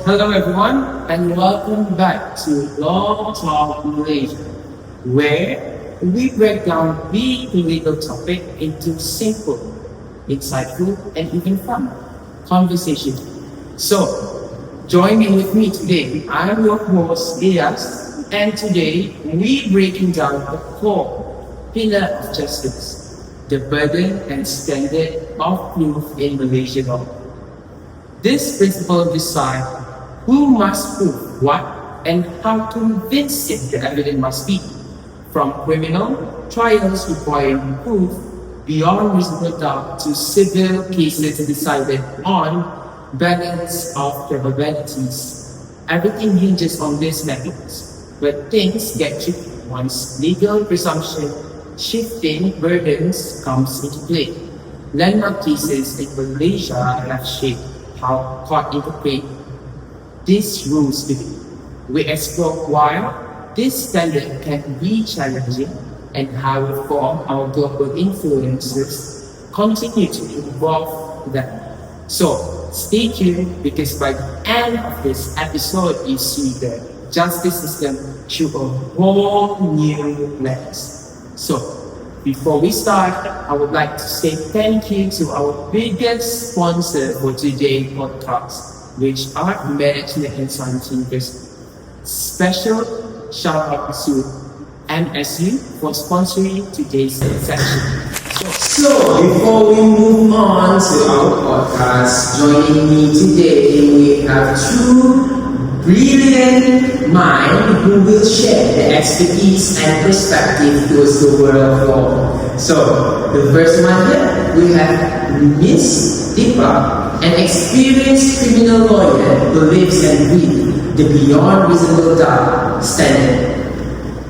Hello everyone and welcome back to Law Talk Malaysia, where we break down big legal topic into simple, insightful, and even fun conversation. So, join in with me today. I am your host, Elias, and today we breaking down the core pillar of justice, the burden and standard of proof in Malaysian law. This principle decides who must prove what and how convincing the evidence must be, from criminal trials requiring proof beyond reasonable doubt to civil cases decided on balance of probabilities. Everything hinges on these methods, but things get tricky once legal presumption shifting burdens comes into play. Landmark cases in Malaysia have shaped how court interpret these rules today. We explore why this standard can be challenging and how reform our global influences continue to involve them. So stay tuned because by the end of this episode you see the justice system through a whole new lens. So before we start, I would like to say thank you to our biggest sponsor for today's podcast, which are Management and Science University. Special shout out to MSU for sponsoring today's session. So, before we move on to our podcast, joining me today we have two brilliant minds who will share their expertise and perspective towards the world of law. So, the first one here, we have Miss Deepa, an experienced criminal lawyer who lives and breathes the beyond reasonable doubt standard.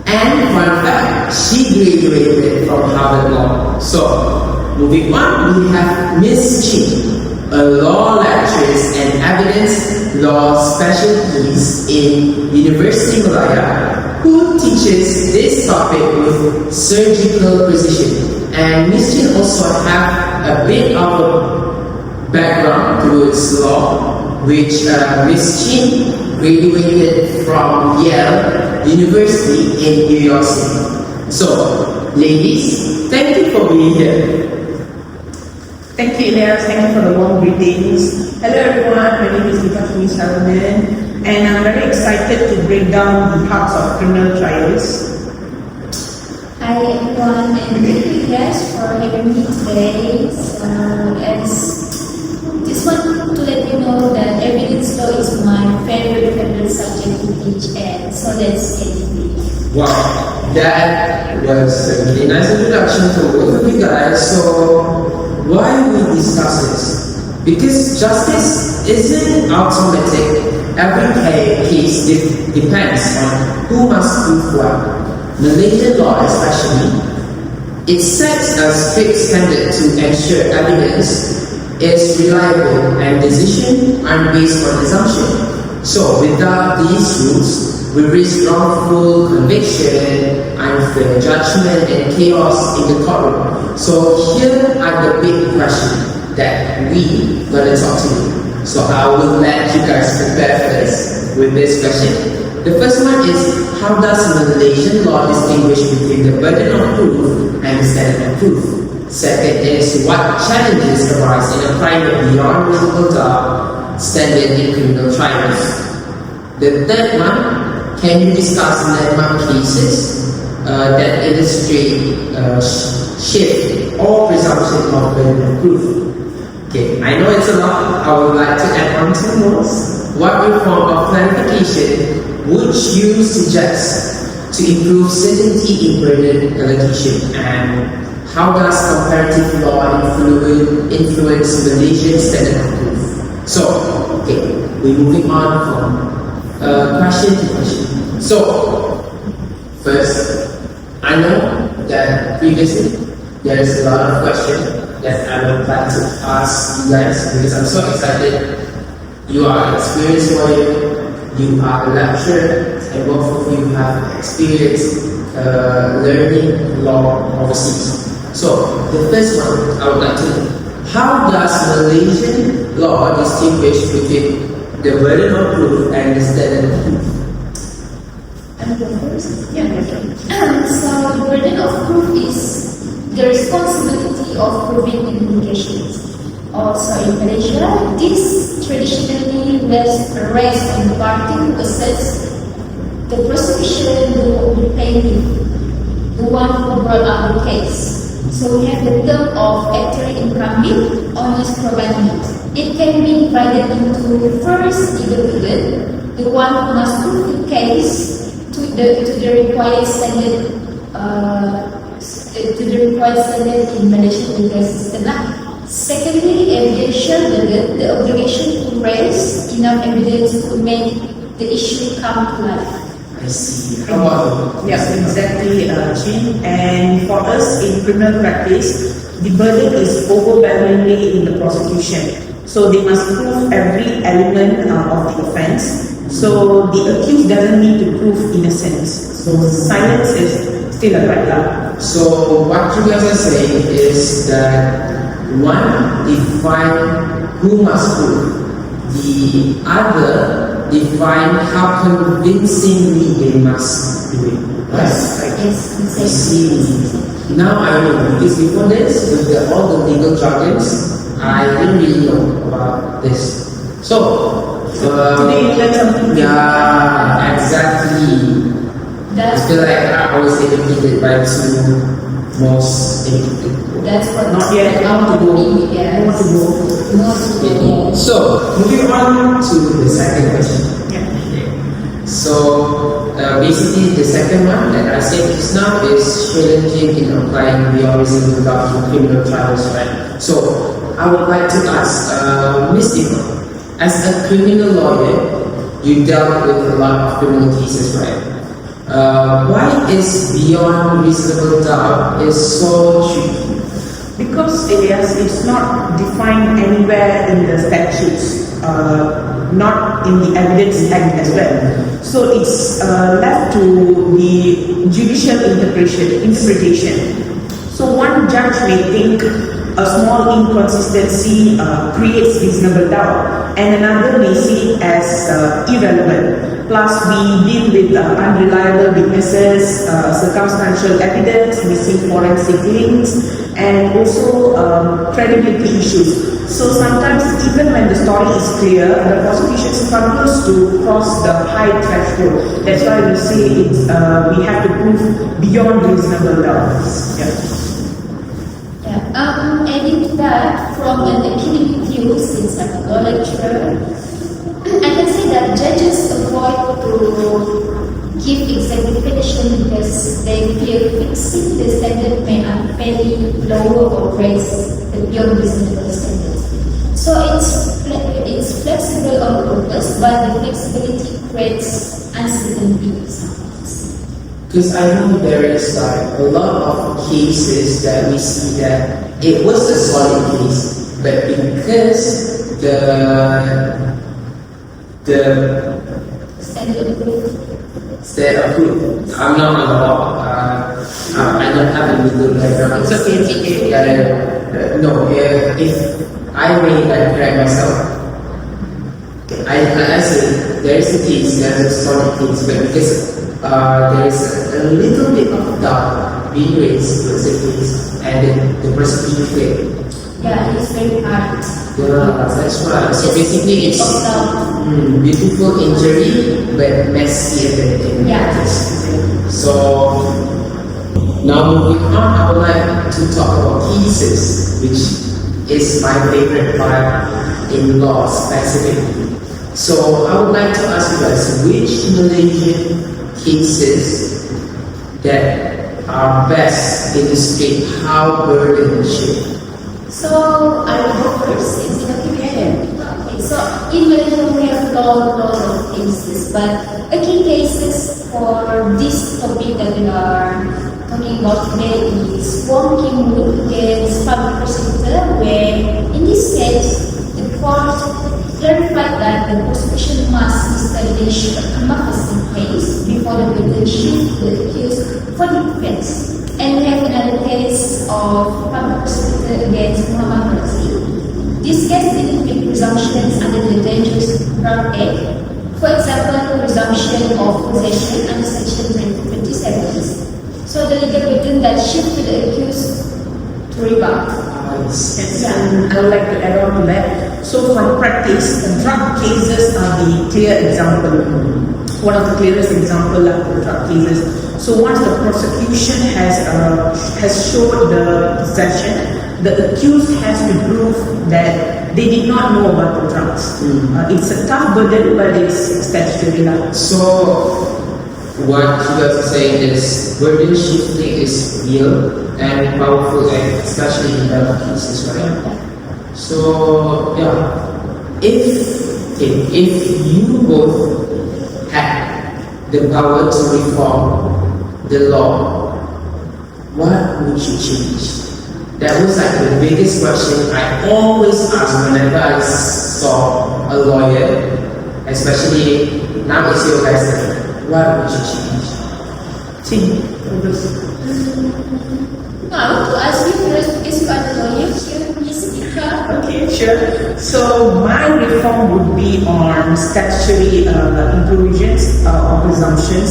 And fun fact, she graduated from Harvard Law. So, moving on, we have Miss Chin, a law lecturer and evidence law specialist in University Malaya, who teaches this topic with surgical precision. And Miss Chin also have a bit of a background towards law, which Miss Chin graduated from Yale University in New York City. So, ladies, thank you for being here. Thank you, Elias. Thank you for the warm greetings. Hello, everyone. My name is Deepa Salman, and I'm very excited to break down the parts of criminal trials. Hi, everyone, and thank you, guys, for having me today. Just want to let you know that evidence law is my favorite subject to teach, and so let's get into it. Wow, that was a really nice introduction to both of you guys. So, why we discuss this? Because justice isn't automatic. Every case depends on who must prove what. Malaysian law especially, it sets a strict standard to ensure evidence is reliable and decisions are based on assumption. So without these rules, we risk wrongful conviction, unfair judgment, and chaos in the courtroom. So here are the big questions that we gonna talk to you. So I will let you guys prepare first with this question. The first one is, how does Malaysian law distinguish between the burden of proof and the standard of proof? Second is, what challenges arise in applying the beyond reasonable doubt standard in criminal trials? The third one, can you discuss landmark cases that illustrate shift or presumption of burden of proof? Okay, I know it's a lot. I would like to add on two more. What reform or clarification would you suggest to improve certainty in burden allocation, and how does comparative law influence Malaysian standard of proof? So, okay, we're moving on from question to question. So, first, I know that previously there is a lot of questions that I would like to ask you guys because I'm so excited. You are an experienced lawyer, you are a lecturer, and both of you have experience learning law overseas. So, the first one I would like to know, how does Malaysian law distinguish between the burden of proof and the standard of proof. And the first, yeah, So the burden of proof is the responsibility of proving implications. Also in Malaysia, this traditionally rests on the party who asserts the prosecution will be plaintiff, the one who brought up the case. So we have the term of actor incumbent, honest probandi. It can be divided into first independent, the one who must prove the case to the required standard in Malaysian legal system. Secondly, evidential, the obligation to raise enough evidence to make the issue come to life. I see. How about yes, exactly, Chin. And for us in criminal practice, the burden is overwhelmingly in the prosecution. So they must prove every element of the offence. So the accused doesn't need to prove innocence. So silence is still a right law. So what you guys are saying is that one define who must prove, the other define how convincingly they must do it. Right? Yes, I see. Now I know, because before this, with all the legal jargons, I didn't really know about this. So, today you learn something. yeah, exactly. I feel like I was educated by two most educated people. That's what Not yet. How to go. Yes. More to go. More to go. So, moving on to the second question. Yeah. So, basically, the second one that I said just now is challenging in applying the reasonable doubt in criminal trials, right? So, I would like to ask Ms. Eva, as a criminal lawyer, you dealt with a lot of criminal cases, right? Why is beyond reasonable doubt is so tricky? Because Elias, it's not defined anywhere in the statutes, not in the Evidence Act as well. So it's left to the judicial interpretation. So one judge may think a small inconsistency creates reasonable doubt, and another may see it as irrelevant. Plus, we deal with unreliable witnesses, circumstantial evidence, missing forensic links, and also credibility issues. So sometimes, even when the story is clear, the prosecution struggles to cross the high threshold. That's why we say we have to prove beyond reasonable doubt. Adding to that, from an academic view, since I'm a law lecturer, I can say that judges avoid to give exact definition because they fear fixing the standard may unfairly lower or raise the beyond reasonable standard. So it's flexible on purpose, but the flexibility creates uncertainty. Because I know there is like a lot of cases that we see that it was a solid case, but because the standard of proof, I'm not a law, I don't have a legal background. It's okay. No, if I may correct myself, I said there is a case, there is a solid case, but because there is a little bit of doubt being raised towards the case, and then the prosecution failed. Yeah, it's very hard. Yeah, that's right. So basically, it's beautiful injury, but messy at the end. Yeah. So now moving on, I would like to talk about cases, which is my favorite part in law specifically. So I would like to ask you guys, which Malaysian cases that are best illustrate how burden is shaped? So I will go first. It's okay. So in Malaysia we have lots of cases, but a key cases for this topic that we are talking about today is Wong Kim Woon against public prosecutor, where in this case the court clarified that the prosecution must establish a prima facie case before the verdict shift the accused for the defense. And we have another case of public prosecutor against Muhammad Razi. This case didn't make presumptions under the dangerous from A. For example, resumption of possession under Section 2027. So the legal burden that shift to the accused to rebut. Yes, and I would like to add on to that. So from practice, drug cases are the clear example. One of the clearest example of the drug cases. So once the prosecution has showed the possession, the accused has to prove that they did not know about the drugs. It's a tough burden, but it's statutory law. So, what you guys are saying is burden shifting is real and powerful, especially in drug cases, right? So, yeah, if you both had the power to reform the law, what would you change? That was like the biggest question I always ask whenever I saw a lawyer, especially now it's your guys' turn. What would you change? I want to ask you first because you are the lawyer here. Yes, Okay, sure. So my reform would be on statutory provisions or presumptions.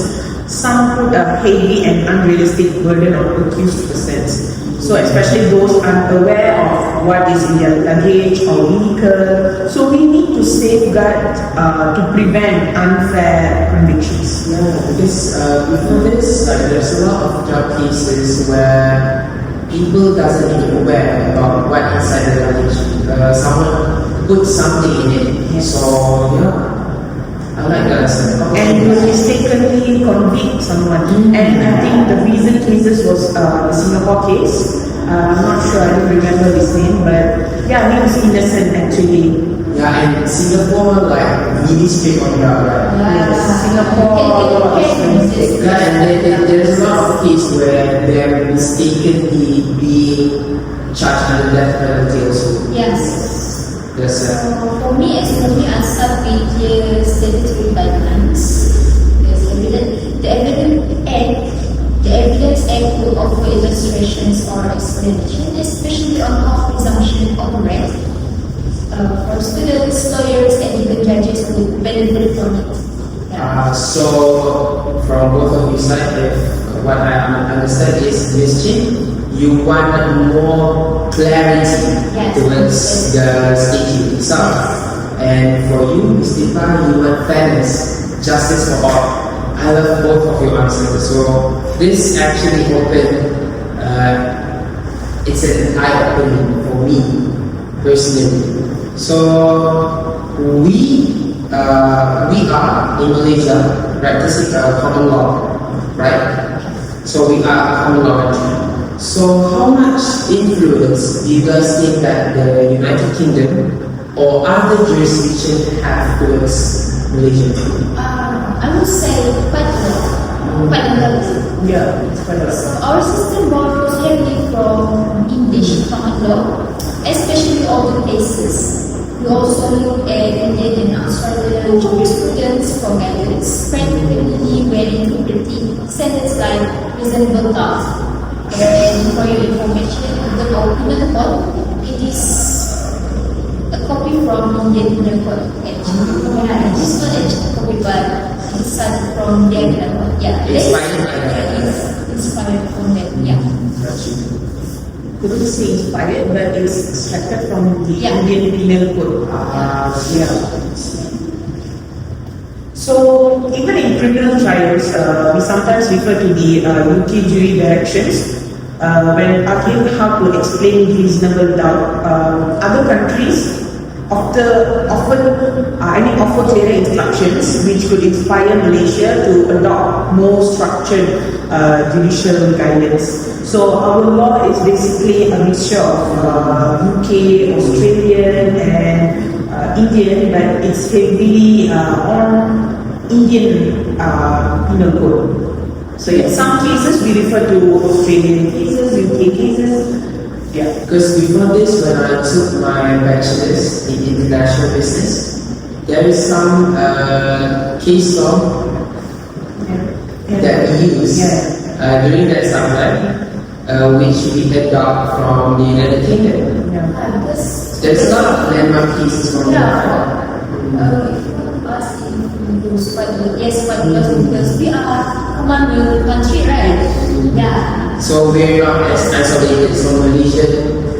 Some put a heavy and unrealistic burden on accused persons. So especially those unaware of what is in their luggage or vehicle. So we need to safeguard to prevent unfair convictions. Yeah, because before this, there's a lot of drug cases where people doesn't even aware about what inside the luggage. Someone put something in it. Yes. So yeah. I like that. And you mistakenly convict someone. And I think the recent cases was the Singapore case. I'm not sure, I don't remember his name, but yeah, he was innocent actually. Yeah, and Singapore like really strict on drug, right? Yes, Singapore. Yeah, and there's a lot of cases where they're mistakenly being charged under death penalty also. Yes. Yes, sir. For me, as for me, I start with the statutory guidelines. The Evidence Act will offer illustrations or explanation, especially on how presumption operates. For students, lawyers, and even judges will benefit from it. Yeah. So, from both of you side, if what I understand is this you want more clarity Yes. towards the statute itself. And for you, Ms. Deepa, you want fairness, justice for all. I love both of your answers. So this actually opened, it's an eye-opening for me personally. So we are in Malaysia practicing common law, right? So we are a common law country. So how much influence do you guys think that the United Kingdom or other jurisdictions have towards Malaysia? I would say quite a lot. Quite a lot. Yeah, it's quite a lot. So our system borrows heavily from English common law, especially older cases. We also look at Indian and Australian jurisprudence for guidance, particularly when interpreting sentences like reasonable doubt. And for your information, the opinion code, it is a copy from Indian Penal Code. Actually, yeah, this one is a copy, but it's started from the Penal Code. Yeah, inspired from that. Yeah. Couldn't say inspired, but it's extracted from the Yeah. Indian Penal Code. Yeah. So even in criminal trials, we sometimes refer to the UK jury directions when arguing how to explain reasonable doubt. Other countries offer clearer instructions which could inspire Malaysia to adopt more structured judicial guidance. So our law is basically a mixture of UK, Australian and Indian, but it's heavily on Indian penal code. So in some cases we refer to Australian cases, UK cases. Yeah. Because before this, when I took my bachelor's in international business, there is some case law that we use during that subject, which we adopt from the United Kingdom. Yeah. There's a lot of landmark cases from If you lose quite a lot. Yes, quite a lot because we are a one country, right? Yeah. So we're not as isolated. So Malaysia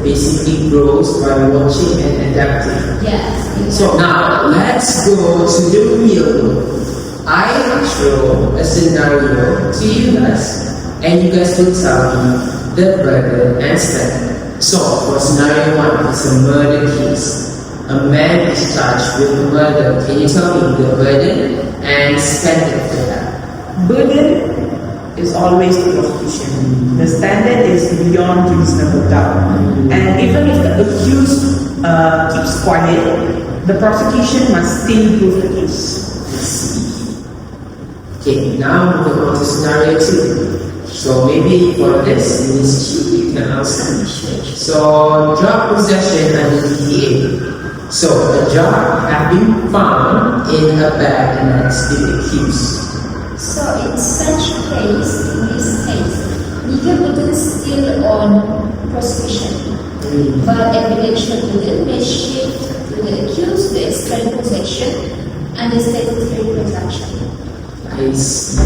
basically grows by watching and adapting. Yes. So now let's go to the real world. I will show a scenario to you guys, and you guys will tell me the burden and step. So for scenario 1, it's a murder case. A man is charged with murder. Can you tell me the burden and standard for that? Burden is always the prosecution. The standard is beyond reasonable doubt. And even if the accused keeps quiet, the prosecution must still prove the case. Okay, now we're going to scenario 2. So maybe for this, Ms. Q, you can answer. So drug possession under DDA. So a drug have been found in a bag next to the accused. So in such case, in this case, legal burden still on prosecution, but evidential burden may shift to the accused to explain possession and the statutory presumption. I see.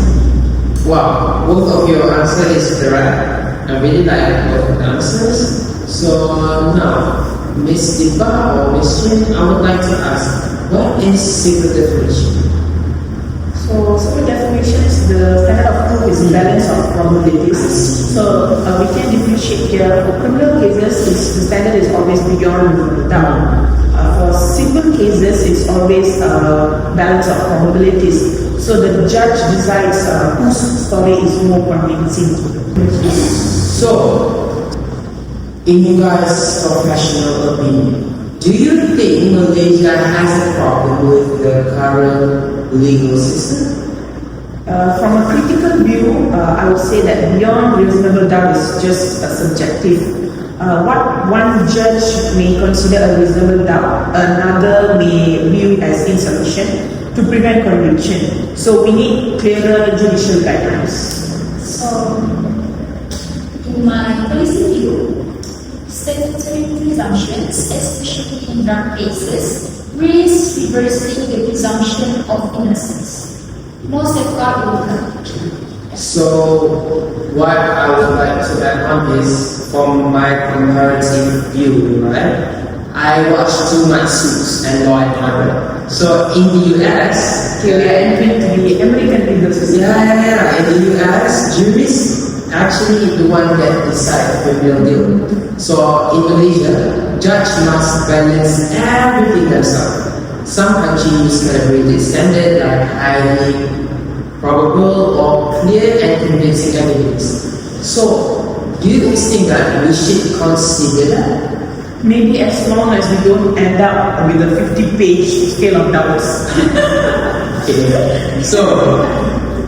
Wow, both of your answers is correct. I really like both of the answers. So now, Ms. Diba or Ms. Chin, I would like to ask, what is civil definition? So civil definition is the standard of proof is balance of probabilities. So we can differentiate here. For criminal cases, the standard is always beyond reasonable doubt. For civil cases, it's always balance of probabilities. So the judge decides whose story is more convincing. So, in you guys' professional opinion, do you think Malaysia has a problem with the current legal system? From a critical view, I would say that beyond reasonable doubt is just a subjective. What one judge may consider a reasonable doubt, another may view as insufficient to prevent conviction. So we need clearer judicial guidelines. So, in my policy view, statutory presumptions, especially in drug cases, risk reversing the presumption of innocence. No safeguard will help. So, what I would like to add on is, from my comparative view, right? I watch too much Suits and Law and Order. So in the US, Okay, we are entering to the American legal system. in the US, juries actually the one that decide criminal deal. So in Malaysia, judge must balance everything themselves. Some countries use calibrated standard like highly probable or clear and convincing evidence. So, do you guys think that we should consider that? Maybe as long as we don't end up with a 50-page scale of doubts. Okay. So,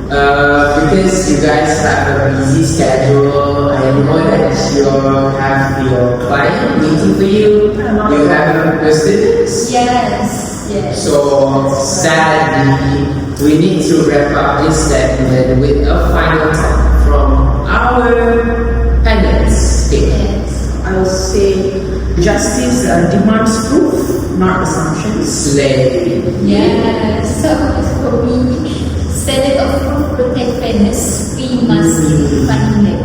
because you guys have a busy schedule, I know that you have your client waiting for you. You have your students. Yes. So sadly, we need to wrap up this segment with a final talk from our panelists. Yes. I would say justice demands proof, not assumptions. Slay. Yes. So for me, standard of proof protect fairness. We must find them.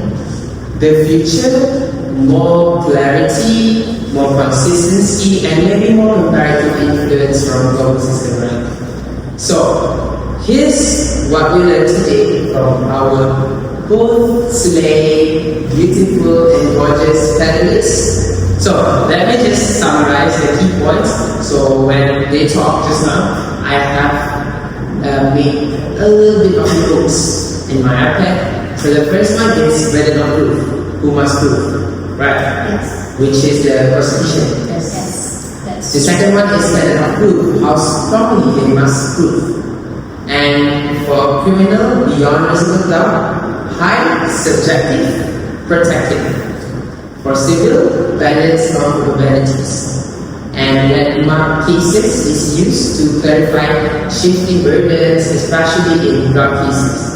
The future, more clarity, more consistency, and maybe more comparative influence from global system, right? So, here's what we learned today from our both slay, beautiful, and gorgeous panelists. So, let me just summarize the key points. So, when they talk just now, I have made a little bit of notes in my iPad. So, the first one is burden of proof. Who must prove, right? Yes. Which is the prosecution. Yes. That's The second one is standard of proof, how strongly they must prove. And for criminal, beyond reasonable doubt, high, subjective, protected. For civil, balance on probabilities. And landmark cases is used to clarify shifting burdens, especially in drug cases.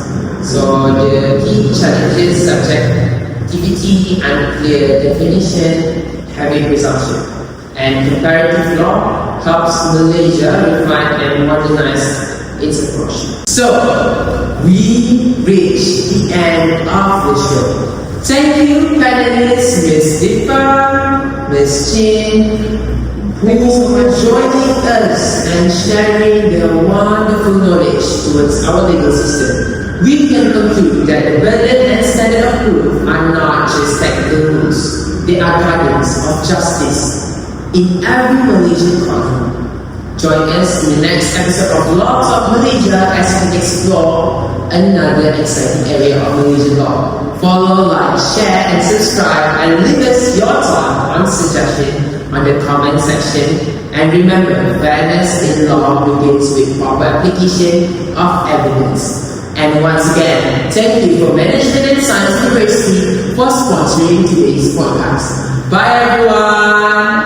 So the key challenges subject activity, unclear definition, heavy presumption. And comparative law helps Malaysia refine and modernize its approach. So, we reach the end of the show. Thank you, panelists, Ms. Dipa, Ms. Chin, who are joining us and sharing their wonderful knowledge towards our legal system. We can conclude that the burden and standard of proof are not just technical rules, they are guardians of justice in every Malaysian court. Join us in the next episode of Laws of Malaysia as we explore another exciting area of Malaysian law. Follow, like, share, and subscribe, and leave us your thought on suggestion on the comment section. And remember, fairness in law begins with proper application of evidence. And once again, thank you for Management and Science University for sponsoring today's podcast. Bye everyone!